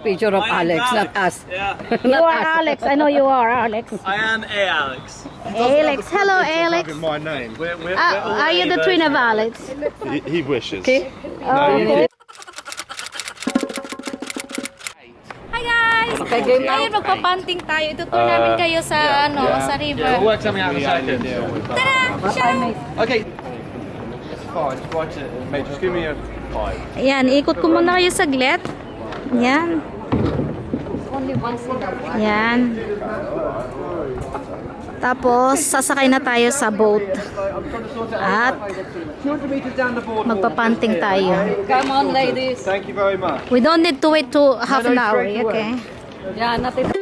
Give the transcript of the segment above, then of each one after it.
Picture of Alex, not us. Yeah. You are Alex. I know you are Alex. I am Alex. Alex. Hello, Alex. Having my name. Are you the twin of Alex? He wishes. Okay. Okay. Hi guys! Okay, game now. Ngayon magpapanting tayo. Ituturo namin kayo sa sa river. We'll work something out in a second. Tara! Show! Okay. It's fine. Just write it. Mate, just give me a 5. Ayan, ikot ko muna kayo saglit. Yan. Yan. Tapos, sasakay na tayo sa boat. At magpapanting tayo. Come on, ladies. Thank you very much. We don't need to wait to half an hour, straight away. okay? Yeah, natin.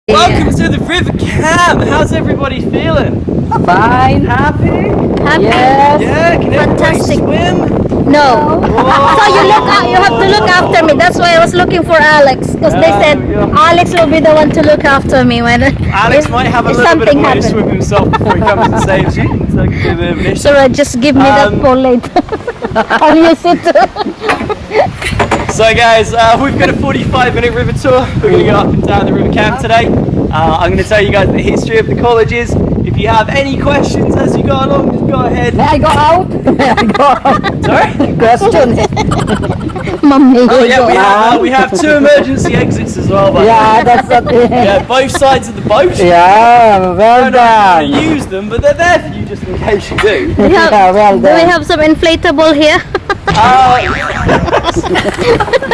Welcome to the River Cam. How's everybody feeling? Fine. Happy? Happy? Yes. Yeah. Can everybody Fantastic. swim? No. So you have to look after me. That's why I was looking for Alex. Because they said Alex will be the one to look after me when Alex might have a if little bit of something a way to happens. swim himself before he comes and saves you. It's like a bit of an issue. So just give me that pole later. I'll use it. So guys, we've got a 45-minute river tour. We're going to go up and down the River Cam today. I'm going to tell you guys the history of the colleges. If you have any questions as you go along, just go ahead. May I go out? May I go out? Sorry? Questions. Mommy. Oh yeah, we have 2 emergency exits as well. By the way. Yeah, that's okay. Yeah, both sides of the boat. Yeah, well I don't know if done. you're going to use them, but they're there for you just in case you do. Yeah, well Do we done. have some inflatable here?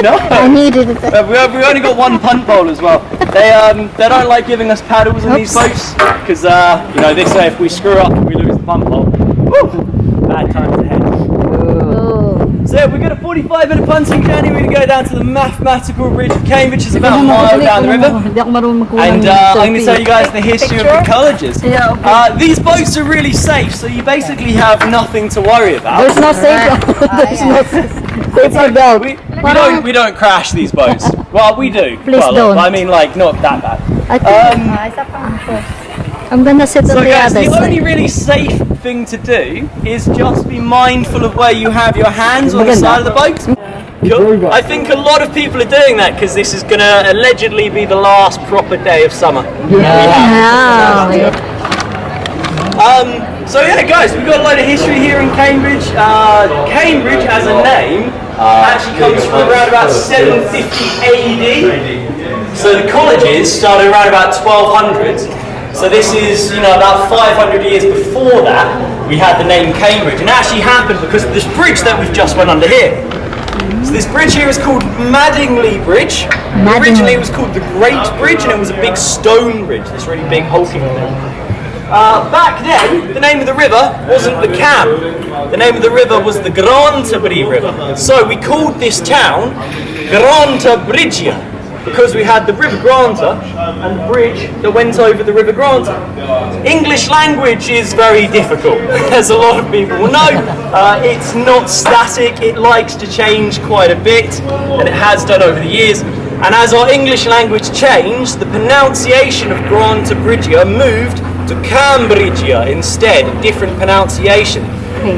No. I needed it. We've only got 1 punt bowl as well. They don't like giving us paddles in these boats because you know, this way if we screw up we lose the punt bowl. Woo! Bad times ahead. Oh. So yeah, we've got a 45-minute punting journey. We're going to go down to the mathematical bridge of Cambridge, which is about a mile down the river. And I'm going to tell you guys the history of the colleges. Yeah, okay. These boats are really safe, so you basically have nothing to worry about. There's no safety. There's no safety belt. We don't crash these boats. Well, we do. Please well, don't. I mean, like, not that bad. I think I'm gonna sit So on the guys, other the only side. really safe thing to do is just be mindful of where you have your hands on the side of the boat. Cool. I think a lot of people are doing that because this is going to allegedly be the last proper day of summer. Wow. So yeah, guys, we've got a load of history here in Cambridge. Cambridge as a name actually comes from around about 750 AD. So the colleges started around about 1200s. So this is, you know, about 500 years before that, we had the name Cambridge. And it actually happened because of this bridge that we've just went under here. So this bridge here is called Madingley Bridge. Originally it was called the Great Bridge and it was a big stone bridge, this really big hulking thing. Back then, the name of the river wasn't the Cam. The name of the river was the Grantabri River. So we called this town Grantabridgia, because we had the River Granta and the bridge that went over the River Granta. English language is very difficult, as a lot of people will know. It's not static, it likes to change quite a bit, and it has done over the years. And as our English language changed, the pronunciation of Grantabridgia moved to Cambridgia instead, a different pronunciation.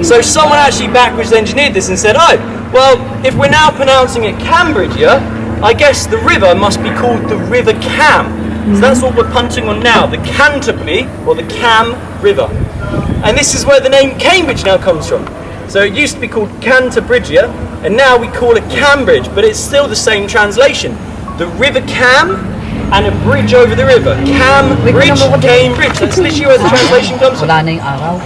So someone actually backwards engineered this and said, oh, well, if we're now pronouncing it Cambridgia, I guess the river must be called the River Cam. So that's what we're punting on now, the Canterbury or the Cam River. And this is where the name Cambridge now comes from. So it used to be called Cantabridgia, and now we call it Cambridge, but it's still the same translation. The River Cam and a bridge over the river. Cam Bridge, Cambridge. That's literally where the translation comes from. Wala na yung araw.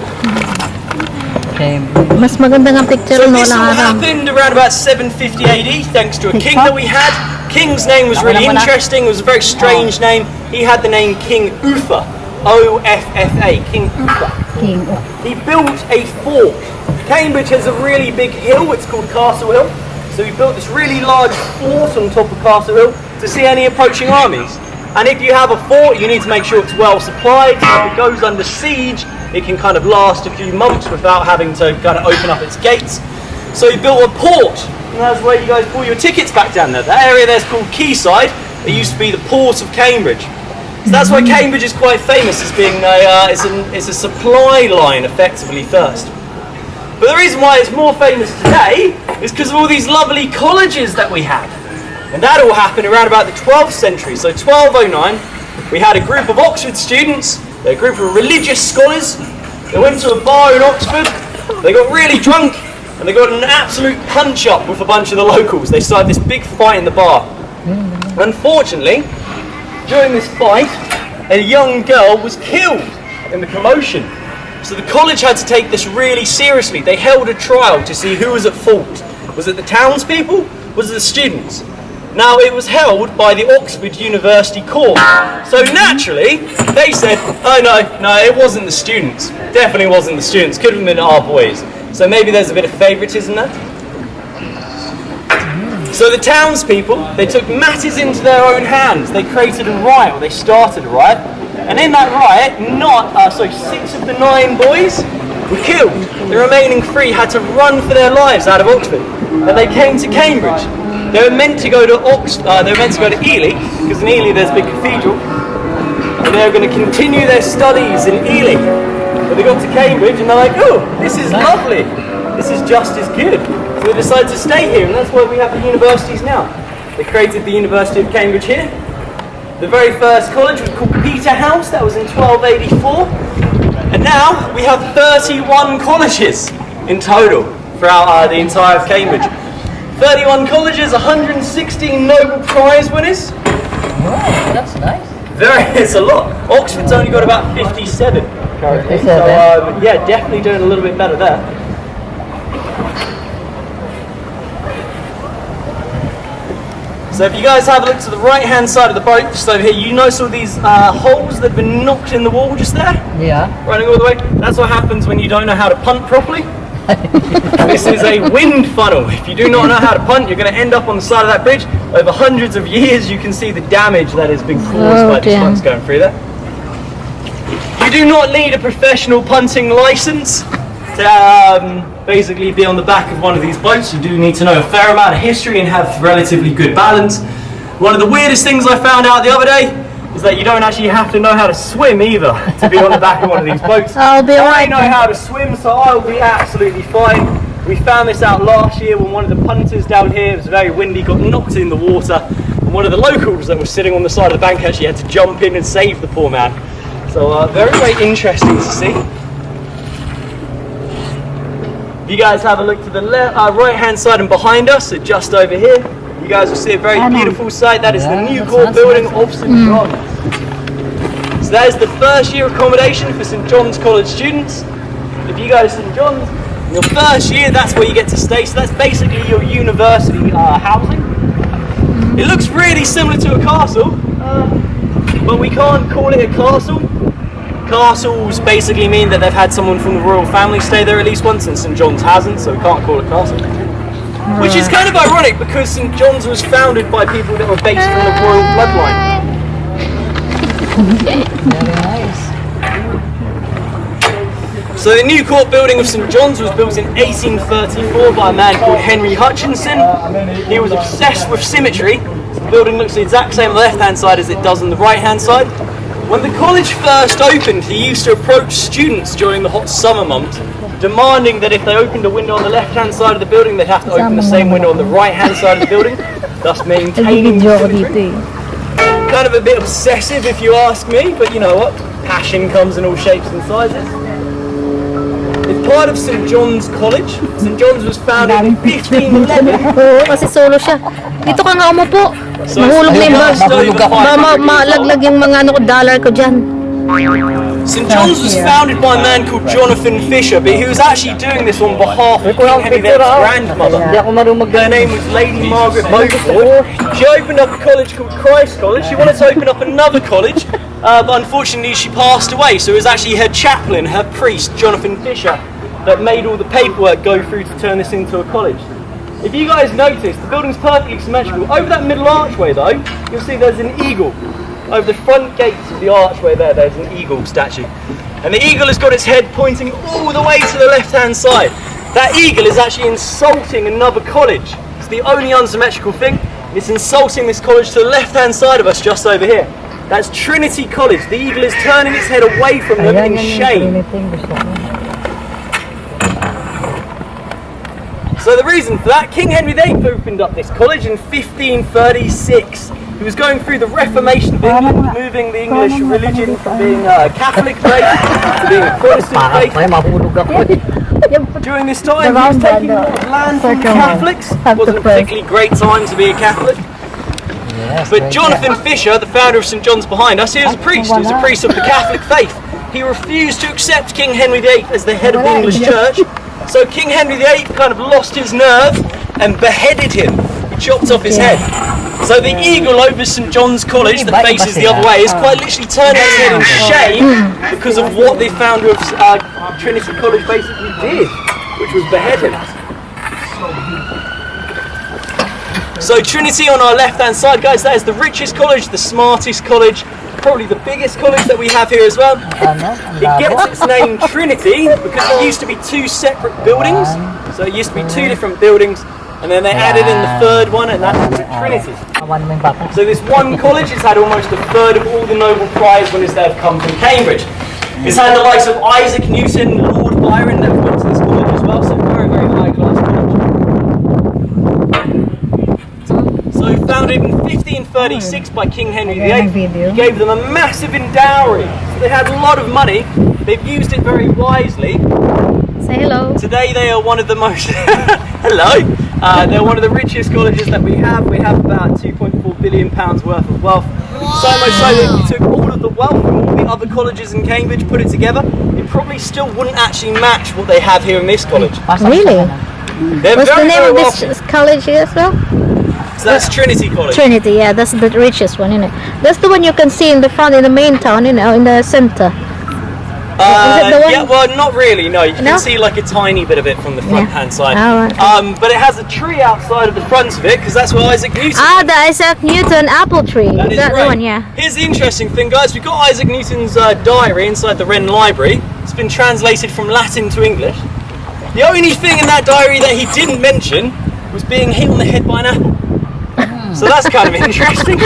Mas maganda ng picture So no this all lang araw. happened around about 750 AD, thanks to a king that we had. King's name was really interesting. It was a very strange name. He had the name King Uther, O-F-F-A, King Uther. He built a fort. Cambridge has a really big hill, it's called Castle Hill. So he built this really large fort on top of Castle Hill to see any approaching armies. And if you have a fort, you need to make sure it's well supplied. So if it goes under siege, it can kind of last a few months without having to kind of open up its gates. So he built a port, and that's where you guys pull your tickets back down there. That area there's called Quayside. It used to be the port of Cambridge. So that's why Cambridge is quite famous as being it's a supply line effectively first. But the reason why it's more famous today is because of all these lovely colleges that we have. And that all happened around about the 12th century. So 1209, we had a group of Oxford students, a group of religious scholars. They went to a bar in Oxford, they got really drunk, and they got an absolute punch-up with a bunch of the locals. They started this big fight in the bar. Unfortunately, during this fight, a young girl was killed in the commotion. So the college had to take this really seriously. They held a trial to see who was at fault. Was it the townspeople? Was it the students? Now it was held by the Oxford University Court. So naturally, they said, oh no, it wasn't the students. Definitely wasn't the students. Could have been our boys. So maybe there's a bit of favouritism there. So the townspeople, they took matters into their own hands. They created a riot, or they started a riot. And in that riot, 6 of the 9 boys were killed. The remaining 3 had to run for their lives out of Oxford. And they came to Cambridge. They were meant to go to Ely, because in Ely there's a big cathedral. And they were going to continue their studies in Ely. But they got to Cambridge and they're like, oh, this is lovely. This is just as good. So they decided to stay here, and that's why we have the universities now. They created the University of Cambridge here. The very first college was called Peterhouse, that was in 1284. And now we have 31 colleges in total throughout the entire of Cambridge. 31 colleges, 116 Nobel Prize winners. Wow, that's nice. It's a lot. Oxford's only got about 57 currently. So yeah, definitely doing a little bit better there. So if you guys have a look to the right hand side of the boat, just over here, you notice all these holes that have been knocked in the wall just there? Yeah. Running all the way. That's what happens when you don't know how to punt properly. This is a wind funnel. If you do not know how to punt, you're going to end up on the side of that bridge. Over hundreds of years, you can see the damage that has been caused by these punts going through there. You do not need a professional punting license to basically be on the back of one of these boats. You do need to know a fair amount of history and have relatively good balance. One of the weirdest things I found out the other day is that you don't actually have to know how to swim either to be on the back of one of these boats. I'll be alright. I know how to swim, so I'll be absolutely fine. We found this out last year when one of the punters down here, it was very windy, got knocked in the water, and one of the locals that was sitting on the side of the bank actually had to jump in and save the poor man. So very, very interesting to see. If you guys have a look to the right hand side and behind us, so just over here, you guys will see a very beautiful sight. That is the new core building of St John's. So that is the first year accommodation for St John's College students. If you go to St John's, in your first year, that's where you get to stay. So that's basically your university housing. It looks really similar to a castle, but we can't call it a castle. Castles basically mean that they've had someone from the royal family stay there at least once, and St John's hasn't, so we can't call it a castle. Which is kind of ironic because St John's was founded by people that were based on the royal bloodline. Very nice. So the new court building of St John's was built in 1834 by a man called Henry Hutchinson. He was obsessed with symmetry. The building looks the exact same on the left hand side as it does on the right hand side. When the college first opened, he used to approach students during the hot summer months, demanding that if they opened a window on the left-hand side of the building, they'd have to open the same window on the right-hand side of the building, thus maintaining symmetry. Kind of a bit obsessive if you ask me, but you know what? Passion comes in all shapes and sizes. It's part of St John's College. St John's was founded in 1511. Oo, kasi solo siya. Dito ka nga umupo. Mahulog na yung bag. Malaglag yung mga dollar ko dyan. St John's was founded by a man called Jonathan Fisher, but he was actually doing this on behalf of King Henry VII's grandmother. Her name was Lady Margaret Beaufort. She opened up a college called Christ College. She wanted to open up another college, but unfortunately she passed away, so it was actually her chaplain, her priest, Jonathan Fisher, that made all the paperwork go through to turn this into a college. If you guys notice, the building's perfectly symmetrical. Over that middle archway though, you'll see there's an eagle. Over the front gates of the archway there's an eagle statue. And the eagle has got its head pointing all the way to the left-hand side. That eagle is actually insulting another college. It's the only unsymmetrical thing. It's insulting this college to the left-hand side of us, just over here. That's Trinity College. The eagle is turning its head away from them in shame. So the reason for that, King Henry VIII opened up this college in 1536. He was going through the Reformation of England, moving the English religion from being a Catholic faith to being a Protestant faith. During this time, he was taking more land from Catholics. It wasn't a particularly great time to be a Catholic. But Jonathan Fisher, the founder of St John's behind us, he was a priest. He was a priest of the Catholic faith. He refused to accept King Henry VIII as the head of the English church. So King Henry VIII kind of lost his nerve and beheaded him. He chopped off his head. So the eagle over St John's College that faces the other way is quite literally turning its head in shame because of what the founder of Trinity College basically did, which was behead him. So Trinity on our left-hand side, guys, that is the richest college, the smartest college, probably the biggest college that we have here as well. It gets its name Trinity because it used to be two separate buildings. So it used to be two different buildings, and then they added in the third one, and that's called Trinity. So this one college has had almost a third of all the Nobel Prize winners that have come from Cambridge. It's had the likes of Isaac Newton, Lord Byron that have gone to this college as well, so very, very high class college. So founded in 1536 by King Henry VIII, he gave them a massive endowry. So they had a lot of money, they've used it very wisely. Say hello. Today they are one of the most, hello, they're one of the richest colleges that we have. We have about £2.4 billion worth of wealth. So much so that if you took all of the wealth from all the other colleges in Cambridge, put it together, it probably still wouldn't actually match what they have here in this college. Really? They're What's the very, name very of wealthy. this college as well? So that's Trinity College. Trinity, yeah, that's the richest one, isn't it? That's the one you can see in the front, in the main town, you know, in the center. Is it the one? Yeah, well, not really. No, you can No? see like a tiny bit of it from the front-hand side. Oh, right. But it has a tree outside of the front of it because that's where Isaac Newton. Ah, the Isaac Newton apple tree. That Is is that right. the one? Yeah. Here's the interesting thing, guys. We've got Isaac Newton's diary inside the Wren Library. It's been translated from Latin to English. The only thing in that diary that he didn't mention was being hit on the head by an apple. So that's kind of interesting.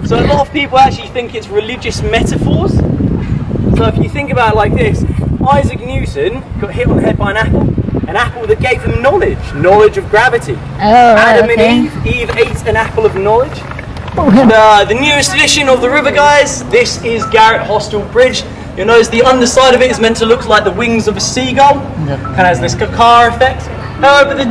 So a lot of people actually think it's religious metaphors. So if you think about it like this, Isaac Newton got hit on the head by an apple that gave him knowledge of gravity. Oh, right, Adam okay. and Eve ate an apple of knowledge. The newest edition of the river, guys, this is Garrett Hostel Bridge. You'll notice the underside of it is meant to look like the wings of a seagull. Kind of has this car effect. However, the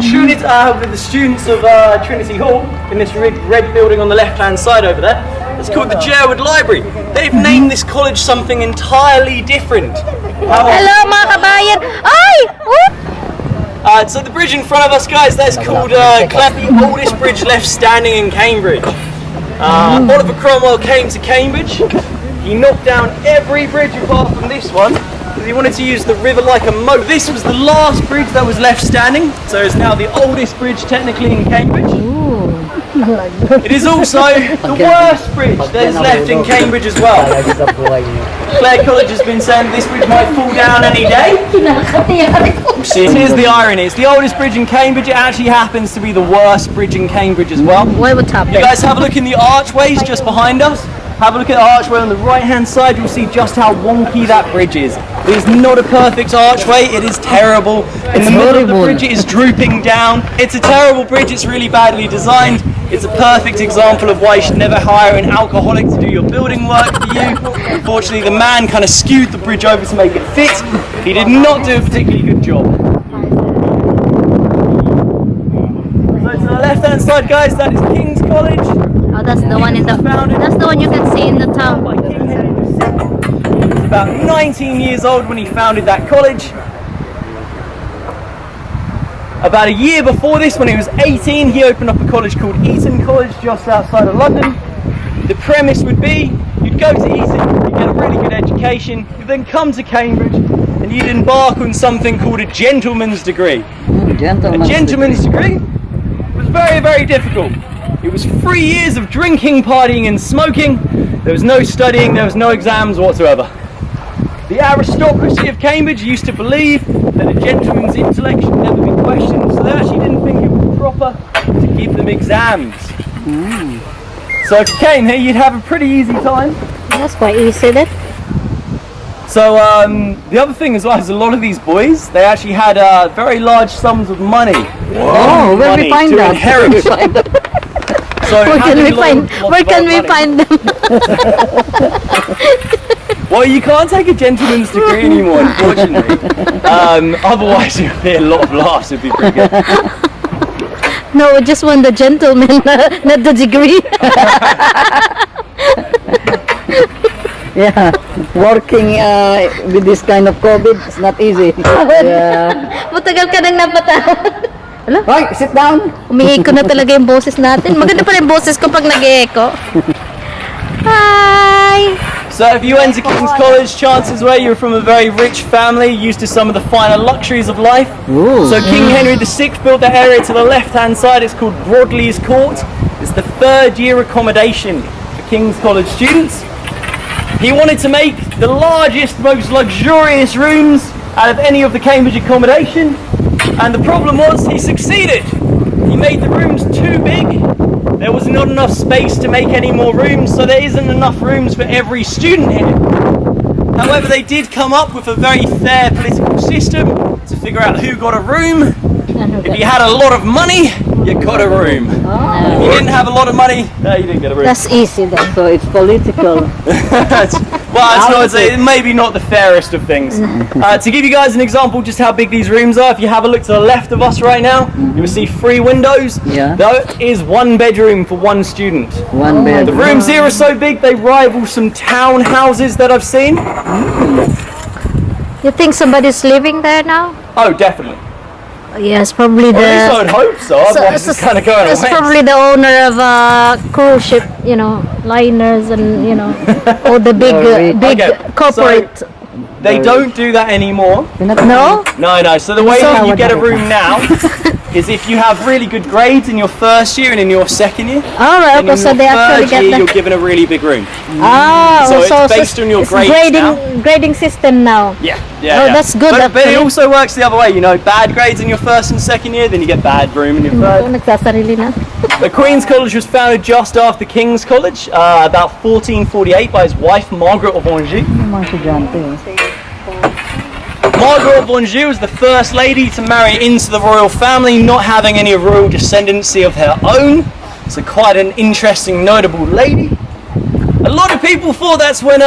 students of Trinity Hall, in this red building on the left-hand side over there, it's called the Jerwood Library. They've named this college something entirely different. Hello, mga kabayan! Ay! So the bridge in front of us, guys, that's called Clappy, oldest bridge left standing in Cambridge. Oliver Cromwell came to Cambridge. He knocked down every bridge apart from this one because he wanted to use the river like a moat. This was the last bridge that was left standing, so it's now the oldest bridge technically in Cambridge. It is also the worst bridge that is left in Cambridge as well. Clare College has been saying this bridge might fall down any day. Here's the irony, it's the oldest bridge in Cambridge, it actually happens to be the worst bridge in Cambridge as well. Why would top You guys have a look in the archways just behind us. Have a look at the archway on the right hand side, you'll see just how wonky that bridge is. It is not a perfect archway, it is terrible. In the middle of the bridge it is drooping down. It's a terrible bridge, it's really badly designed. It's a perfect example of why you should never hire an alcoholic to do your building work for you. Unfortunately, the man kind of skewed the bridge over to make it fit. He did not do a particularly good job. So to the left hand side, guys, that is King's College. Oh, that's the one in the. That's the one you can see in the town. By King Henry VI. He was about 19 years old when he founded that college. About a year before this, when he was 18, he opened up a college called Eton College just outside of London. The premise would be you'd go to Eton, you get a really good education, you then come to Cambridge, and you'd embark on something called a gentleman's degree. A gentleman's degree was very, very difficult. It was 3 years of drinking, partying and smoking. There was no studying, there was no exams whatsoever. The aristocracy of Cambridge used to believe that a gentleman's intellect should never be questioned, so they actually didn't think it was proper to give them exams. So if you came here, you'd have a pretty easy time. That's quite easy then. So the other thing as well is a lot of these boys, they actually had very large sums of money. Oh, where we find that? Inherit. So Where can we find them? Well, you can't take a gentleman's degree anymore, unfortunately. Otherwise, it'd be a lot of laughs. It'd be pretty good. No, we just want the gentleman, not the degree. Yeah, working with this kind of COVID is not easy. Yeah. Matagal ka nang napatawad. Right, sit down. Umiiko na talaga yung boses natin. Maganda pa rin boses ko pag nag-echo. Hi! So if you went to King's College, chances were you were from a very rich family, used to some of the finer luxuries of life. Ooh. So King Henry VI built that area to the left-hand side. It's called Broadley's Court. It's the third-year accommodation for King's College students. He wanted to make the largest, most luxurious rooms out of any of the Cambridge accommodation. And the problem was, he succeeded. He made the rooms too big. There was not enough space to make any more rooms, so there isn't enough rooms for every student here. However, they did come up with a very fair political system to figure out who got a room. If you had a lot of money, you got a room. If you didn't have a lot of money, no, you didn't get a room. That's easy then. So it's political. Well, it's maybe not the fairest of things. To give you guys an example just how big these rooms are, if you have a look to the left of us right now, you will see 3 windows. Yeah. That is 1 bedroom for 1 student. One bed. The rooms here are so big they rival some townhouses that I've seen. You think somebody's living there now? Oh, definitely. Yes, probably Well, at least I the. would hope so. Otherwise, it's kind of going It's away. probably the owner of a cruise ship, you know, liners and all the big, big Okay, corporate. They don't do that anymore. No? No. So the way So- you get a room now is if you have really good grades in your first year and in your second year. All right. And Okay, in so your they actually third get year, the. you're given a really big room. Ah, So it's based on your it's grades grading system now. Yeah. Oh, that's good, But it actually. also works the other way. You know, bad grades in your first and second year, then you get bad room in your third. Nagsasarili na. The Queen's College was founded just after King's College, about 1448, by his wife Margaret of Anjou. Margaret of Anjou was the first lady to marry into the royal family, not having any royal descendancy of her own. So quite an interesting, notable lady. A lot of people thought that's when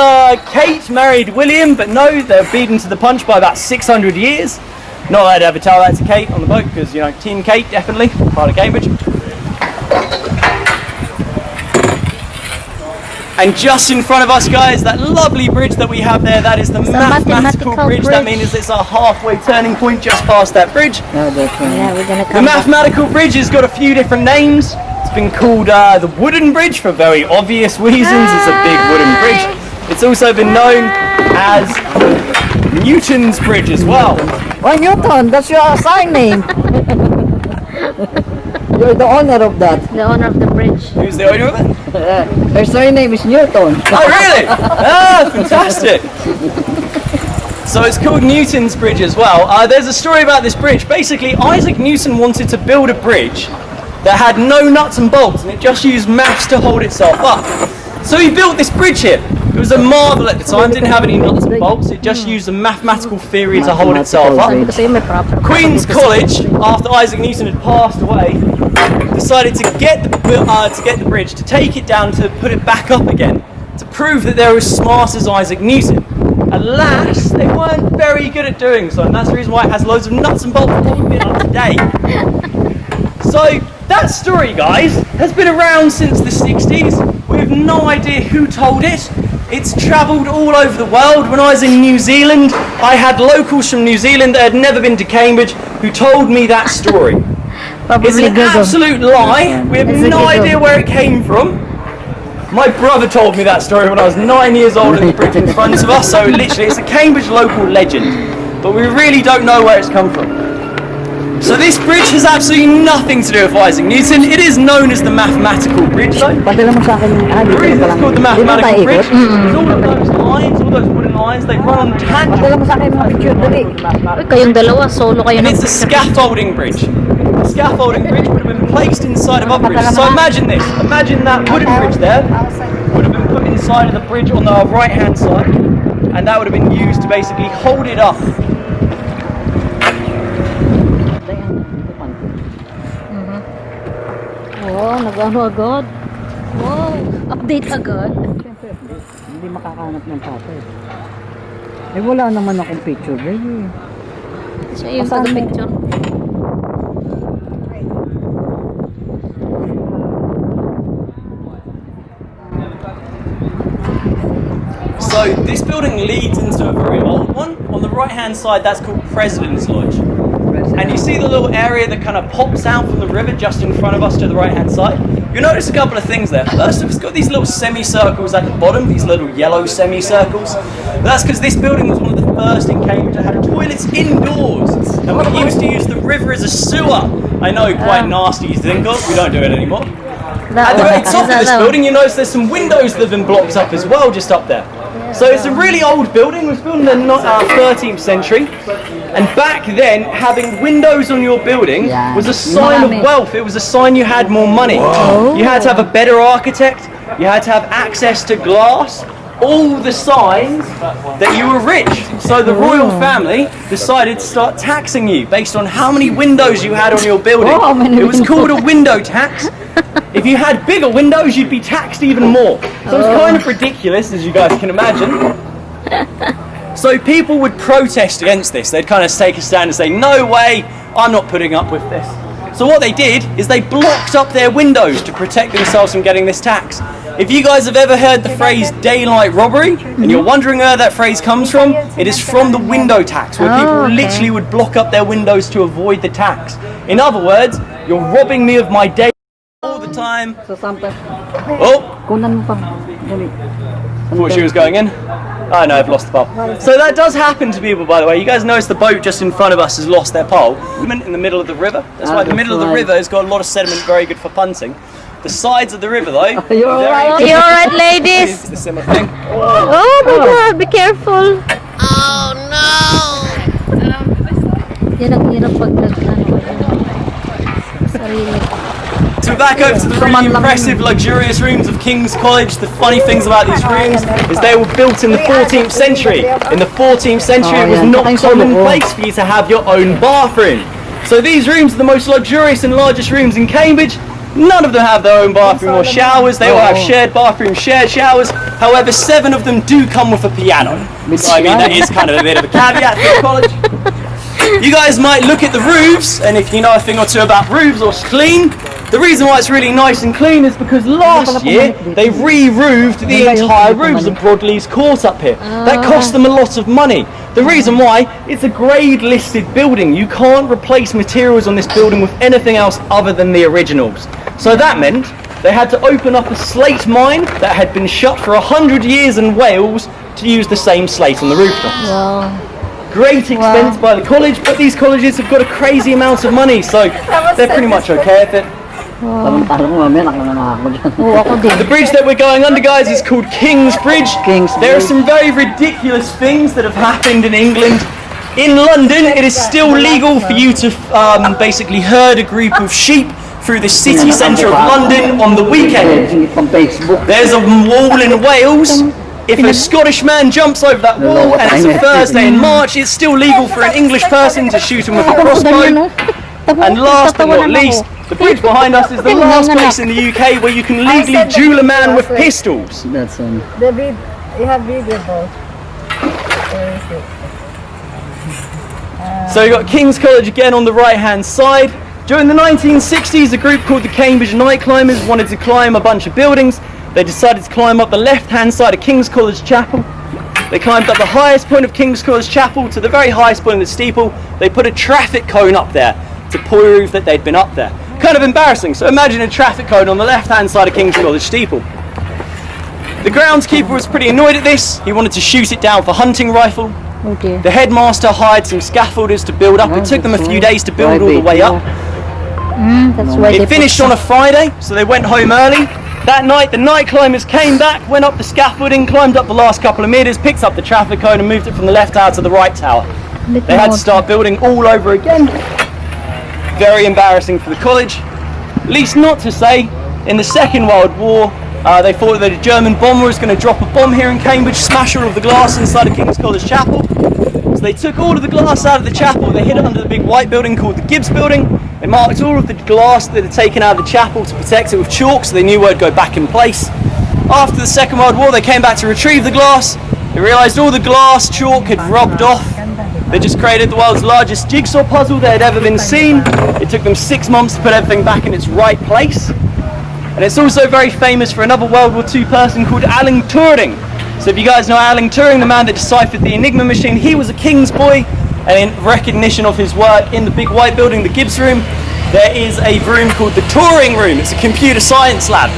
Kate married William, but no, they're beaten to the punch by about 600 years. Not that I'd ever tell that to Kate on the boat, because, you know, Team Kate, definitely, part of Cambridge. And just in front of us, guys, that lovely bridge that we have there, that is the mathematical bridge. That means it's our halfway turning point just past that bridge. Yeah, we're gonna The come back. mathematical bridge has got a few different names. It's been called the wooden bridge for very obvious reasons. It's a big wooden bridge. It's also been known as Newton's Bridge as well. Why Newton? That's your sign name. You're the owner of that. The owner of the bridge. Who's the owner of it? Her surname is Newton. Oh, really? Ah, fantastic. So it's called Newton's Bridge as well. There's a story about this bridge. Basically, Isaac Newton wanted to build a bridge that had no nuts and bolts, and it just used maths to hold itself up. So he built this bridge here. It was a marvel at the time, didn't have any nuts and bolts, it just used a mathematical theory to hold itself up. Kasi may proper. Queen's College, after Isaac Newton had passed away, decided to get the bridge, to take it down, to put it back up again, to prove that they were as smart as Isaac Newton. Alas, they weren't very good at doing so, and that's the reason why it has loads of nuts and bolts holding it up today. So that story, guys, has been around since the 60s. We have no idea who told it. It's travelled all over the world. When I was in New Zealand, I had locals from New Zealand that had never been to Cambridge who told me that story. It's Probably an Google. absolute lie. We have It's a no Google. idea where it came from. My brother told me that story when I was 9 years old at the bridge in front of us, so literally it's a Cambridge local legend, but we really don't know where it's come from. So this bridge has absolutely nothing to do with Isaac Newton. It is known as the mathematical bridge though. Padala mo sa akin yung The reason it's called the mathematical Di ba tayo bridge is all of those lines, all those wooden lines, they run on tangent. Padala mo sa akin yung mga picture dali. Uy, kayong dalawa, solo kayo And ng it's a scaffolding bridge. The scaffolding bridge would have been placed inside of other bridges. So imagine this. Imagine that wooden bridge there would have been put inside of the bridge on the right hand side, and that would have been used to basically hold it up. Wow, nag-ano agad. Wow, update agad. Hindi makakahanap ng tatay. Eh wala naman akong picture eh. Siya yung taga-picture. So this building leads into a very old one. On the right hand side, that's called President's Lodge. And you see the little area that kind of pops out from the river just in front of us to the right hand side? You'll notice a couple of things there. First, it's got these little semicircles at the bottom, these little yellow semicircles. That's because this building was one of the first in Cambridge that had toilets indoors. And we used to use the river as a sewer. I know, quite nasty to think of, we don't do it anymore. At the very top of this building, you notice there's some windows that have been blocked up as well, just up there. So it's a really old building. It was built in the 13th century. And back then, having windows on your building was a sign of wealth. It was a sign you had more money. You had to have a better architect. You had to have access to glass. All the signs that you were rich. So the royal family decided to start taxing you based on how many windows you had on your building. It was called a window tax. If you had bigger windows, you'd be taxed even more. So it's kind of ridiculous, as you guys can imagine. So people would protest against this. They'd kind of take a stand and say, no way, I'm not putting up with this. So what they did is they blocked up their windows to protect themselves from getting this tax. If you guys have ever heard the phrase daylight robbery, and you're wondering where that phrase comes from, it is from the window tax, where people literally would block up their windows to avoid the tax. In other words, you're robbing me of my day all the time. So sample. Oh! Kunan mo pa. Dali. I thought she was going in. Oh no, I've lost the pole. So that does happen to people, by the way. You guys notice the boat just in front of us has lost their pole. In the middle of the river. That's why the middle of the river has got a lot of sediment, very good for punting. The sides of the river, though, You're alright. You alright, ladies? It's a similar thing. Oh my God, be careful. Yan ang hirap pag sarili. So back over to the really impressive, luxurious rooms of King's College. The funny things about these rooms is they were built in the 14th century. In the 14th century, it was not commonplace for you to have your own bathroom. So these rooms are the most luxurious and largest rooms in Cambridge. None of them have their own bathroom or showers. They all have shared bathrooms, shared showers. However, 7 of them do come with a piano. So I mean, that is kind of a bit of a caveat for the college. You guys might look at the roofs, and if you know a thing or two about roofs or clean, the reason why it's really nice and clean is because last year they re-roofed the entire roofs of Broadley's Court up here. That cost them a lot of money. The reason why, it's a grade listed building. You can't replace materials on this building with anything else other than the originals. So that meant they had to open up a slate mine that had been shut for 100 years in Wales to use the same slate on the rooftops. Wow. Great expense by the college, but these colleges have got a crazy amount of money, so they're pretty much okay with it. The bridge that we're going under, guys, is called King's Bridge. There are some very ridiculous things that have happened in England. In London, it is still legal for you to basically herd a group of sheep through the city centre of London on the weekend. There's a wall in Wales. If a Scottish man jumps over that wall and it's a Thursday in March, it's still legal for an English person to shoot him with a crossbow. And last but not least, the bridge behind us is the last place in the UK where you can legally duel a man with pistols. That's David, you have video both. So you've got King's College again on the right hand side. During the 1960s, a group called the Cambridge Night Climbers wanted to climb a bunch of buildings. They decided to climb up the left-hand side of King's College Chapel. They climbed up the highest point of King's College Chapel to the very highest point of the steeple. They put a traffic cone up there to prove that they'd been up there. Kind of embarrassing. So imagine a traffic cone on the left-hand side of King's College steeple. The groundskeeper was pretty annoyed at this. He wanted to shoot it down for hunting rifle. Oh dear. The headmaster hired some scaffolders to build up. It took them a few days to build all the way up. That's why they It finished on a Friday, so they went home early. That night, the night climbers came back, went up the scaffolding, climbed up the last couple of meters, picked up the traffic cone and moved it from the left tower to the right tower. They had to start building all over again. Very embarrassing for the college. Least not to say, in the Second World War, they thought that a German bomber was going to drop a bomb here in Cambridge, smash all of the glass inside of King's College Chapel. So they took all of the glass out of the chapel, they hid it under the big white building called the Gibbs Building. They marked all of the glass that had taken out of the chapel to protect it with chalk so they knew where it'd go back in place. After the Second World War, they came back to retrieve the glass. They realised all the glass chalk had rubbed off. They just created the world's largest jigsaw puzzle that had ever been seen. It took them 6 months to put everything back in its right place. And it's also very famous for another World War II person called Alan Turing. So if you guys know Alan Turing, the man that deciphered the Enigma machine, he was a King's boy, and in recognition of his work in the big white building, the Gibbs Room, there is a room called the Turing Room. It's a computer science lab.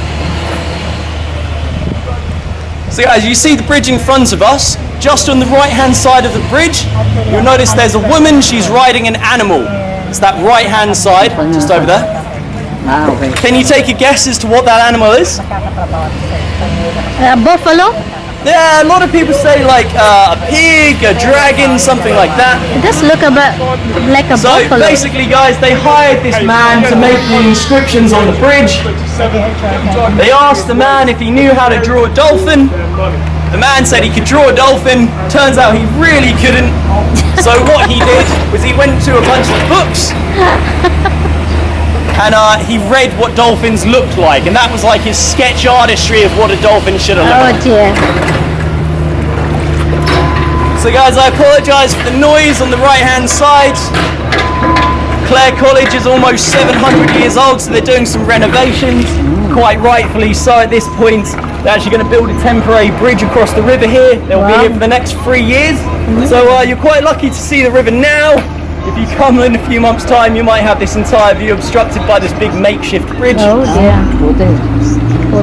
So guys, you see the bridge in front of us. Just on the right hand side of the bridge, you'll notice there's a woman, she's riding an animal. It's that right hand side, just over there. Okay. Can you take a guess as to what that animal is? Buffalo? Yeah, a lot of people say like a pig, a dragon, something like that. It does look a bit like a So buffalo. basically guys, they hired this man to make the inscriptions on the bridge. They asked the man if he knew how to draw a dolphin. The man said he could draw a dolphin. Turns out he really couldn't. So what he did was he went to a bunch of books and he read what dolphins looked like, and that was like his sketch artistry of what a dolphin should have looked like. Oh dear. So guys, I apologise for the noise on the right hand side. Clare College is almost 700 years old, so they're doing some renovations, quite rightfully so at this point. They're actually going to build a temporary bridge across the river here. They'll be here for the next 3 years. So you're quite lucky to see the river now. If you come in a few months' time, you might have this entire view obstructed by this big makeshift bridge. Oh dear.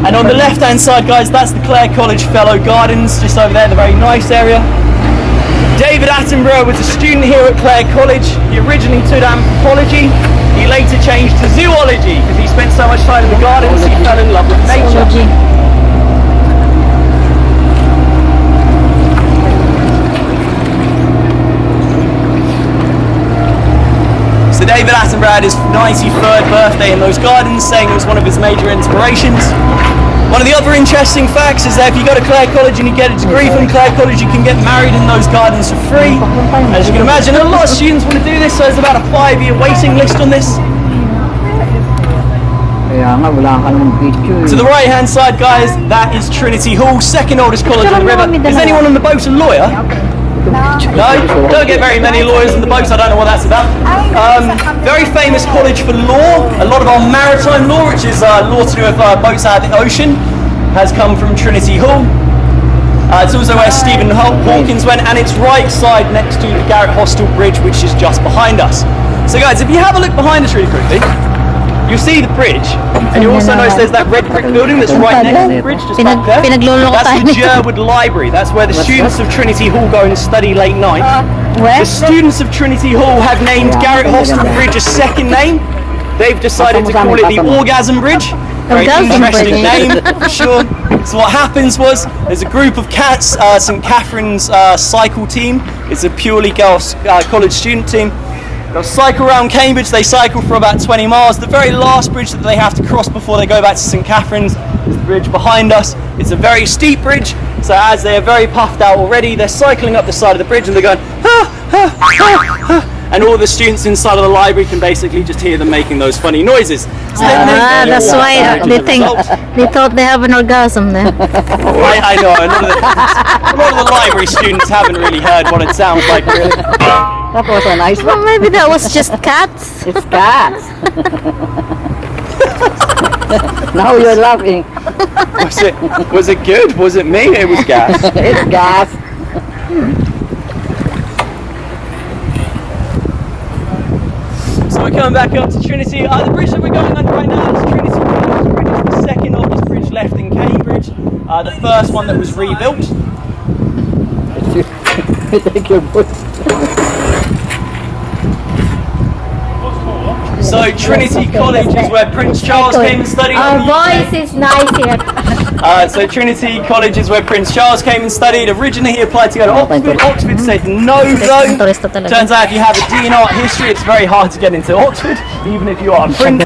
And on the left-hand side, guys, that's the Clare College Fellow Gardens, just over there, the very nice area. David Attenborough was a student here at Clare College. He originally took anthropology. He later changed to zoology because he spent so much time in the gardens, he fell in love with nature. So David Attenborough had his 93rd birthday in those gardens, saying it was one of his major inspirations. One of the other interesting facts is that if you go to Clare College and you get a degree from Clare College, you can get married in those gardens for free. As you can imagine, a lot of students want to do this, so there's about a 5-year waiting list on this. To the right hand side, guys, that is Trinity Hall, second oldest college on the river. Is anyone on the boat a lawyer? No, don't get very many lawyers on the boats, I don't know what that's about. Very famous college for law. A lot of our maritime law, which is law to do with boats out of the ocean, has come from Trinity Hall. It's also where Stephen Hawkins went, and it's right side next to the Garrett Hostel Bridge, which is just behind us. So guys, if you have a look behind us really quickly, you'll see the bridge, and you also notice there's that red brick building that's right next to the bridge, just back there. That's the Jerwood Library. That's where the students of Trinity Hall go and study late night. The students of Trinity Hall have named Garrett Hostel Bridge a second name. They've decided to call it the Orgasm Bridge. Very interesting name, for sure. So what happens was, there's a group of cats, St Catherine's cycle team. It's a purely girls college student team. They'll cycle around Cambridge. They cycle for about 20 miles. The very last bridge that they have to cross before they go back to St Catherine's is the bridge behind us. It's a very steep bridge, so as they are very puffed out already, they're cycling up the side of the bridge and they're going, ah, ah, ah, ah, and all the students inside of the library can basically just hear them making those funny noises. So That's why they thought they have an orgasm then. I know, a lot of the library students haven't really heard what it sounds like, really. That was a nice Well, one. maybe that was just cats. It's gas. Now you're laughing. Was it good? Was it me? It was gas. It's gas. So we're coming back up to Trinity. The bridge that we're going under right now is Trinity Bridge. The second oldest bridge left in Cambridge. the first one that was rebuilt. Take your book. So Trinity College is where Prince Charles came and studied. Our voice is nice here. So Trinity College is where Prince Charles came and studied. Originally he applied to go to Oxford. Oxford said no go. Turns out if you have a D in art history, it's very hard to get into Oxford, even if you are a prince.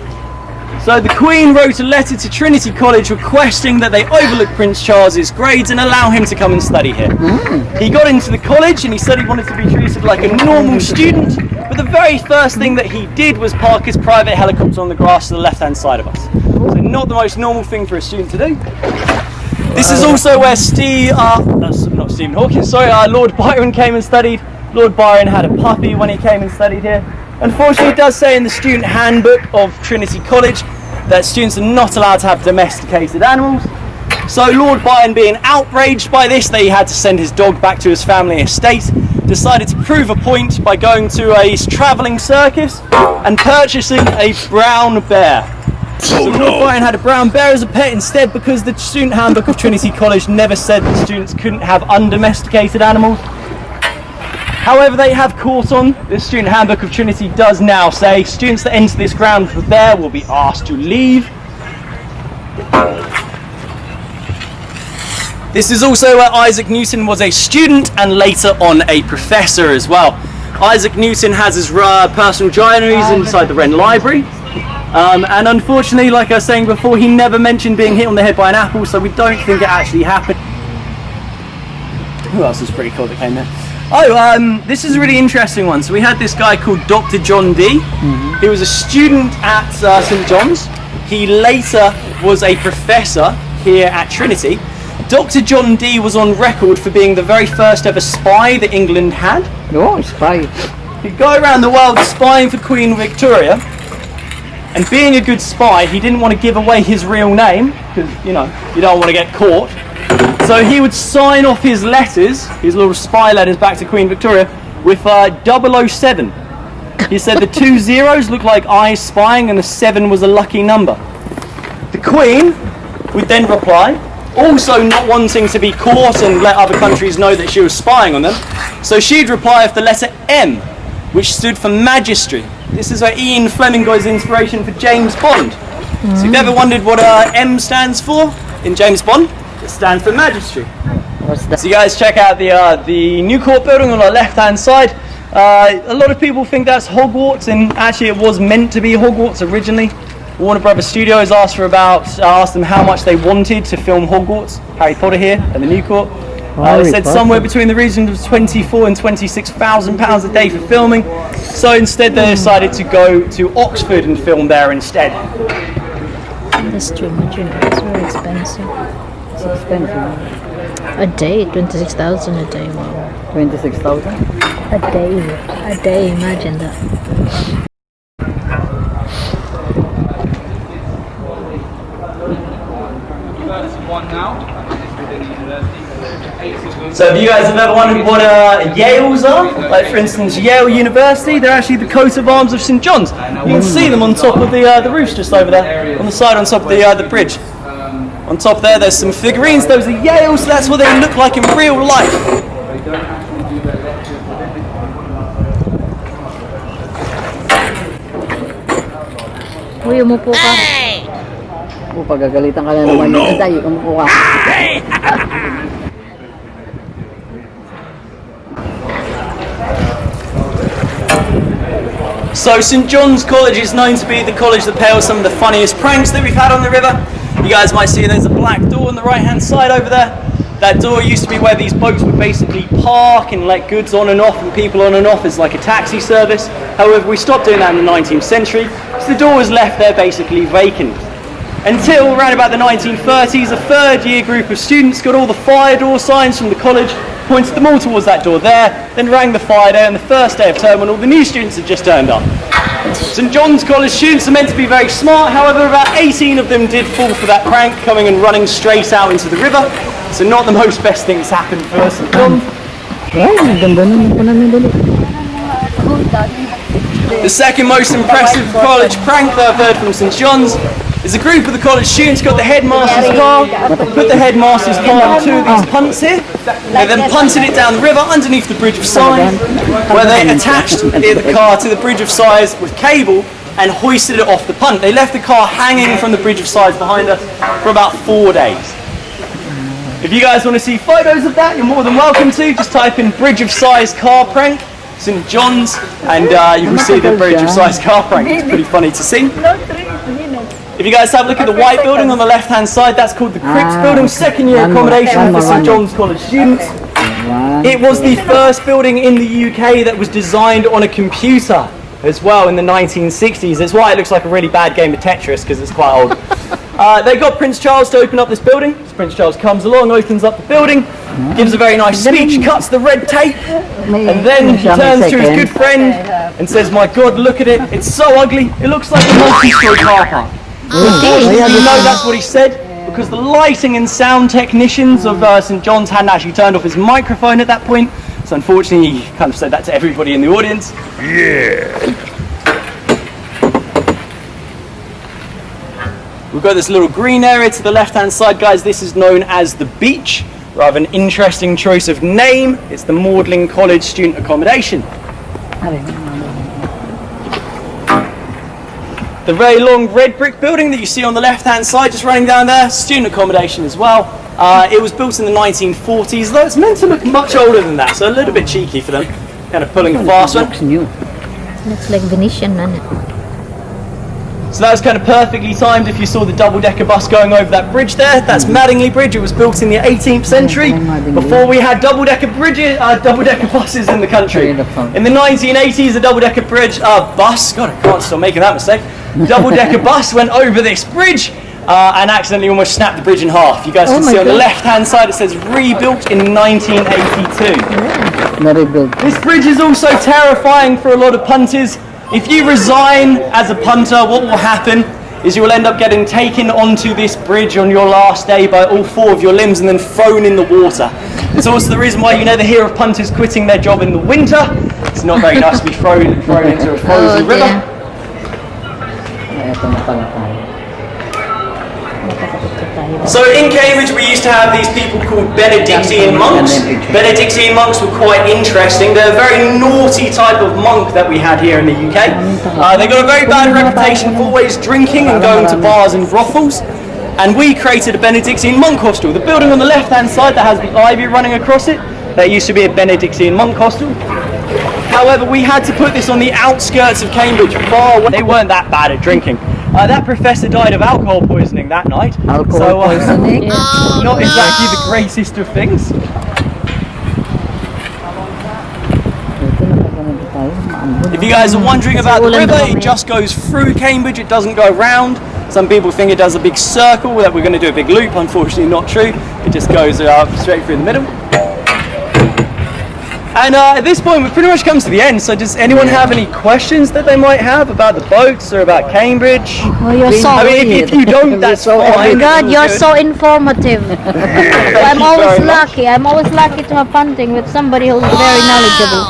So the Queen wrote a letter to Trinity College requesting that they overlook Prince Charles's grades and allow him to come and study here. He got into the college and he said he wanted to be treated like a normal student, but the very first thing that he did was park his private helicopter on the grass to the left-hand side of us. So not the most normal thing for a student to do. This is also where Lord Byron came and studied. Lord Byron had a puppy when he came and studied here. Unfortunately, it does say in the student handbook of Trinity College that students are not allowed to have domesticated animals. So Lord Byron, being outraged by this, that he had to send his dog back to his family estate, decided to prove a point by going to a travelling circus and purchasing a brown bear. So Lord Byron had a brown bear as a pet instead, because the student handbook of Trinity College never said that students couldn't have undomesticated animals. However, they have caught on. The student handbook of Trinity does now say students that enter this ground with a bear will be asked to leave. This is also where Isaac Newton was a student and later on a professor as well. Isaac Newton has his personal diaries inside the Wren Library. And unfortunately, like I was saying before, he never mentioned being hit on the head by an apple, so we don't think it actually happened. Who else was pretty cool that came there? Oh, this is a really interesting one. So we had this guy called Dr. John Dee. He was a student at St. John's. He later was a professor here at Trinity. Dr. John Dee was on record for being the very first ever spy that England had. Oh, spy. He'd go around the world spying for Queen Victoria. And being a good spy, he didn't want to give away his real name, because, you know, you don't want to get caught. So he would sign off his letters, his little spy letters back to Queen Victoria, with 007. He said the 2 zeros looked like eyes spying and the 7 was a lucky number. The Queen would then reply, also not wanting to be caught and let other countries know that she was spying on them. So she'd reply with the letter M, which stood for Majesty. This is where Ian Fleming got his inspiration for James Bond. So if you've ever wondered what M stands for in James Bond, it stands for Majesty. So you guys check out the New Court building on the left-hand side. A lot of people think that's Hogwarts, and actually it was meant to be Hogwarts originally. Warner Brothers Studios asked them how much they wanted to film Hogwarts, Harry Potter here at the New Court. They said somewhere between the region of 24 and 26,000 pounds a day for filming. So instead they decided to go to Oxford and film there instead. That's too much, it's very expensive. It's expensive. A day, 26,000 a day, wow. 26,000? A day, imagine that. So if you guys have ever wondered what Yales are, like for instance Yale University, they're actually the coat of arms of St. John's. You can see them on top of the roofs just over there, on the side on top of the bridge. On top there, there's some figurines. Those are Yale, so that's what they look like in real life. Uy, umupo ka. Pagagalitan ka na naman yung tayo, umupo ka. So St. John's College is known to be the college that peddles some of the funniest pranks that we've had on the river. You guys might see there's a black door on the right hand side over there. That door used to be where these boats would basically park and let goods on and off and people on and off as like a taxi service. However, we stopped doing that in the 19th century, so the door was left there basically vacant. Until around about the 1930s, a third year group of students got all the fire door signs from the college, pointed them all towards that door there, then rang the fire door on the first day of term when all the new students had just turned up. St. John's College students are meant to be very smart, however about 18 of them did fall for that prank, coming and running straight out into the river, so not the most best things happened for St. John's. The second most impressive college prank that I've heard from St. John's There's a group of the college students got the headmaster's car, put the headmaster's car on two of these punts here. They then punted it down the river underneath the Bridge of Sighs, where they attached the car to the Bridge of Sighs with cable and hoisted it off the punt. They left the car hanging from the Bridge of Sighs behind us for about 4 days. If you guys want to see photos of that, you're more than welcome to. Just type in Bridge of Sighs car prank, St John's, and you will see the Bridge of Sighs car prank. It's pretty funny to see. If you guys have a look at the white building on the left-hand side, that's called the Cricks building, second-year accommodation for St John's College students. It was the first building in the UK that was designed on a computer as well in the 1960s. That's why it looks like a really bad game of Tetris, because it's quite old. They got Prince Charles to open up this building. So Prince Charles comes along, opens up the building, gives a very nice speech, cuts the red tape, and then he turns to his good friend and says, "My God, look at it. It's so ugly. It looks like a multi-story car park." Unfortunately, you know that's what he said, because the lighting and sound technicians of St John's hadn't actually turned off his microphone at that point. So unfortunately, he kind of said that to everybody in the audience. We've got this little green area to the left-hand side, guys. This is known as the beach. Rather an interesting choice of name. It's the Magdalen College student accommodation. The very long red brick building that you see on the left-hand side, just running down there, student accommodation as well. It was built in the 1940s, though it's meant to look much older than that, so a little bit cheeky for them. Kind of pulling a fast one. Looks like Venetian, man. So that was kind of perfectly timed if you saw the double-decker bus going over that bridge there. That's Madingley Bridge. It was built in the 18th century, before we had double-decker buses in the country. In the 1980s, a double-decker bus, God, I can't stop making that mistake. Double-decker bus went over this bridge and accidentally almost snapped the bridge in half. You guys can see on the left-hand side it says rebuilt in 1982. This bridge is also terrifying for a lot of punters. If you resign as a punter, what will happen is you will end up getting taken onto this bridge on your last day by all 4 of your limbs and then thrown in the water. It's also the reason why you never hear of punters quitting their job in the winter. It's not very nice to be thrown into a frozen river. So in Cambridge we used to have these people called Benedictine monks. Benedictine monks were quite interesting. They're a very naughty type of monk that we had here in the UK. They got a very bad reputation for always drinking and going to bars and brothels. And we created a Benedictine monk hostel. The building on the left-hand side that has the ivy running across it, that used to be a Benedictine monk hostel. However, we had to put this on the outskirts of Cambridge far away. They weren't that bad at drinking. That professor died of alcohol poisoning that night. Alcohol poisoning? Not exactly the greatest of things. If you guys are wondering about the river, it just goes through Cambridge, it doesn't go around. Some people think it does a big circle, that we're going to do a big loop. Unfortunately, not true. It just goes straight through the middle. And at this point, we've pretty much come to the end. So does anyone have any questions that they might have about the boats or about Cambridge? Oh, you're so I mean, if you don't, that's fine. God, you're so informative. I'm always lucky. I'm always lucky to have punting with somebody who's very knowledgeable.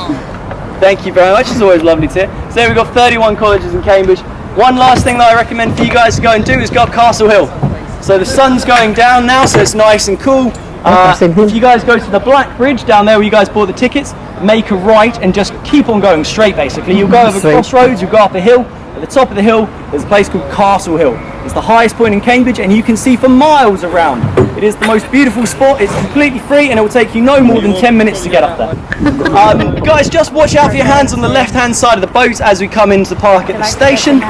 Thank you very much. It's always lovely to hear. So we've got 31 colleges in Cambridge. One last thing that I recommend for you guys to go and do is go up Castle Hill. So the sun's going down now, so it's nice and cool. If you guys go to the Black Bridge down there where you guys bought the tickets, make a right and just keep on going straight basically. You'll go over crossroads, you'll go up a hill. At the top of the hill, there's a place called Castle Hill. It's the highest point in Cambridge and you can see for miles around. It is the most beautiful spot, it's completely free and it will take you no more than 10 minutes to get up there. Guys, just watch out for your hands on the left-hand side of the boat as we come into the park at the station.